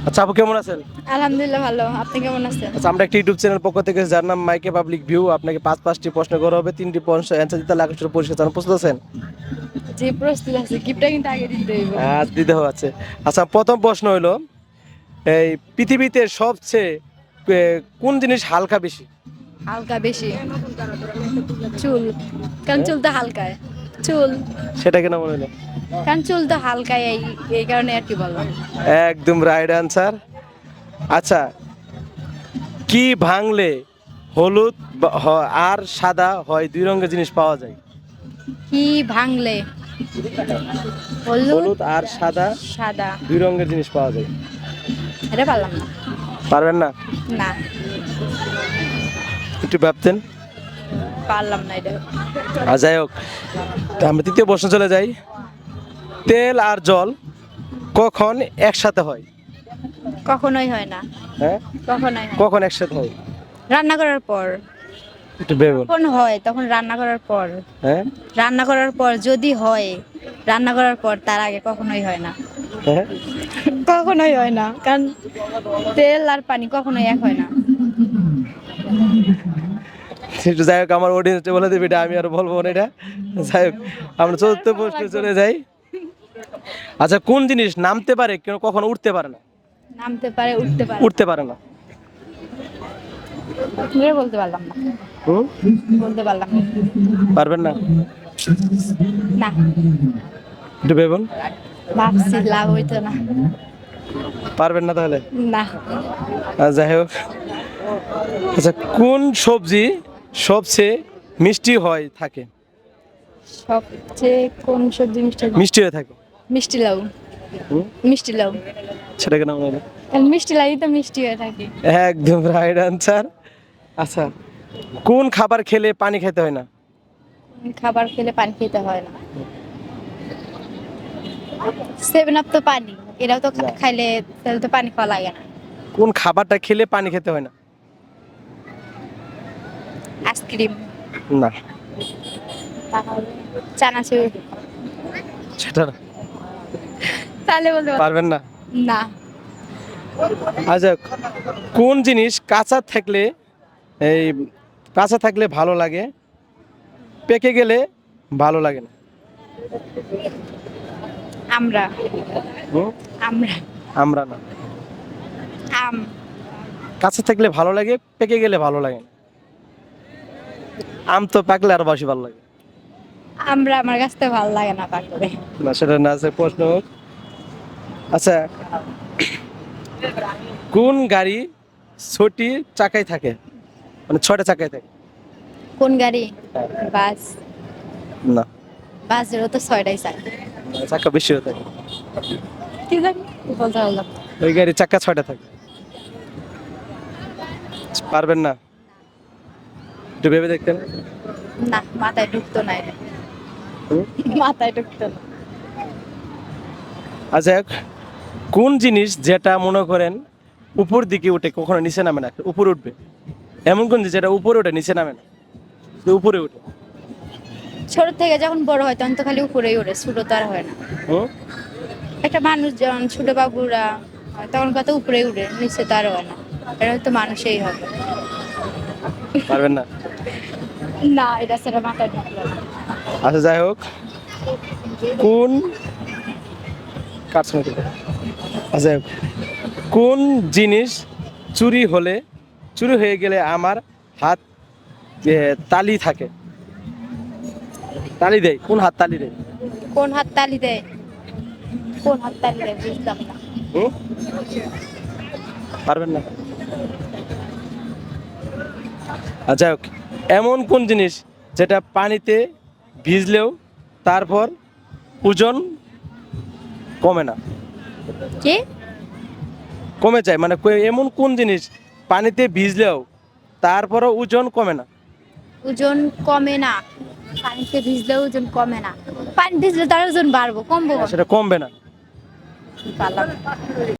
আচ্ছা আপু কেমন আছেন? আলহামদুলিল্লাহ ভালো। আপনি কেমন আছেন? আচ্ছা আমরা একটা ইউটিউব চ্যানেল পক্ষ থেকে যার নাম মাইকে পাবলিক ভিউ, আপনাকে পাঁচটি প্রশ্ন করা হবে, 3টি প্রশ্ন অ্যান্সার দিতে লাখ টাকা পুরস্কার জানান, প্রস্তুত আছেন? জি প্রস্তুত আছি। গিফটটা কিন্তু আগে দিতে হইব। হ্যাঁ দিতে হচ্ছে। আচ্ছা প্রথম প্রশ্ন হলো, এই পৃথিবীতে সবচেয়ে কোন জিনিস হালকা বেশি? হালকা বেশি চুল। কারণ চুল তো হালকায়। চুল। সেটা কেন মনে হলো? কারণ চুল তো হালকায় এই কারণে আর কি বললাম। একদম রাইট আনসার। আচ্ছা, কি ভাঙলে হলুদ আর সাদা হয়, দুই রঙের জিনিস পাওয়া যায়? কি ভাঙলে হলুদ হলুদ আর সাদা সাদা? দুই রঙের জিনিস পাওয়া যায়। এটা পারলাম না। পারবেন না? না একটু ভাবতেন। পারলাম না এটা। আর যাই হোক, তা আমরা তৃতীয় প্রশ্ন চলে যাই। তেল আর জল কখন একসাথে হয়? কখনোই হয় না। হ্যাঁ, কখনোই হয় না। কখন একসাথে হয়? রান্না করার পর। একটু ভেবে বল। কখন হয়? তখন রান্না করার পর। হ্যাঁ রান্না করার পর যদি হয়, রান্না করার পর, তার আগে কখনোই হয় না। হ্যাঁ, কখনোই হয় না, কারণ তেল আর পানি কখনোই এক হয় না। একটু যাই হোক, আমার অডিয়েন্সটা বলে দেবে, এটা আমি আর বলবো না এটা। যাই হোক, আমরা চতুর্থ প্রশ্নে চলে যাই। আচ্ছা, কোন জিনিস নামতে পারে কিন্তু কখনো উঠতে পারে না? নামতে পারে, উঠতে পারে। উঠতে পারে না। এটা বলতে পারলাম না। হুম, বলতে পারলাম না। পারবেন না? না, একটু ভেবেন। ভাবছি লাভ হইতো না। পারবেন না তাহলে? না। যাই হোক, আচ্ছা কোন সবজি সবচেয়ে মিষ্টি হয় থাকে? সবচেয়ে কোন সবজি মিষ্টি? মিষ্টি হয়ে থাকে। মিষ্টি লাউ। হুম, মিষ্টি লাউ। সেটা কেন মনে হলো? কারণ মিষ্টি লাউই তো মিষ্টি হয়ে থাকে। একদম রাইট আনসার। আচ্ছা, কোন খাবার খেলে পানি খেতে হয় না? খাবার খেলে পানি খেতে হয় না। 7 আপ তো পানি। এরাও তো খাইলে তাহলে তো পানি খাওয়া লাগে না। কোন খাবারটা খেলে পানি খেতে হয় না? আইসক্রিম। না, তাহলে চানাচুর। সেটা না। তাহলে বলতে পারবেন না? না। আচ্ছা, কোন জিনিস এই কাঁচা থাকলে ভালো লাগে, পেকে গেলে ভালো লাগে না? আমরা। হুম, আমরা। আমরা না। আম। কাঁচা থাকলে ভালো লাগে, পেকে গেলে ভালো লাগে না। আম তো পাকলে আরো বেশি ভালো লাগে। আমরা, আমার কাছে তো ভালো লাগে না পাকলে। না, সেটা না আছে প্রশ্ন। আচ্ছা, কোন গাড়ি ছোটি চাকায় থাকে, মানে 6টা চাকায় থাকে? কোন গাড়ি? বাস। না, বাসেরও তো 6টাই চাকা। চাকা বেশি হয়ে থাকে। কি জানি বলতে পারলাম না। ওই গাড়ির চাকা 6টা থাকে। পারবেন না? একটু ভেবে দেখতেন। না, মাথায় ঢুকতো না এটা। হুম? মাথায় ঢুকতো না। আচ্ছা, কোন জিনিস যেটা মনে করেন উপর দিকে উঠে কখনো নিচে নামে না, উপরে উঠবে, এমন কোন জিনিস যেটা উপরে ওঠে নিচে নামে না, শুধু উপরে উঠে? ছোট থেকে যখন বড় হয় তখন তো খালি উপরেই ওঠে, ছোট তো আর হয় না। হুম? একটা মানুষ যখন ছোট বাবুরা হয় তখন কত উপরেই উঠে, নিচে তো আর হয় না। এটা হয়তো মানুষই হবে। পারবেন না? না, এটা সেটা মাথায় ঢুকলো না। আচ্ছা যাই হোক, কোন কাটছে নাকি? আচ্ছা যাই হোক, কোন জিনিস চুরি হয়ে গেলে আমার হাত তালি থাকে, তালি দেয়, কোন হাত তালি দেয়? কোন হাত তালি দেয়? কোন হাত তালি দেয় বুঝলাম না। হুম? পারবেন না? আচ্ছা যাই হোক, এমন কোন জিনিস যেটা পানিতে ভিজলেও তারপর ওজন কমে না? কি? কমে যায়, মানে এমন কোন জিনিস পানিতে ভিজলেও তারপরও ওজন কমে না? ওজন কমে না? পানিতে ভিজলেও ওজন কমে না? পানি ভিজলে তার ওজন বাড়বো, কমবো? সেটা কমবে না। পারলাম না।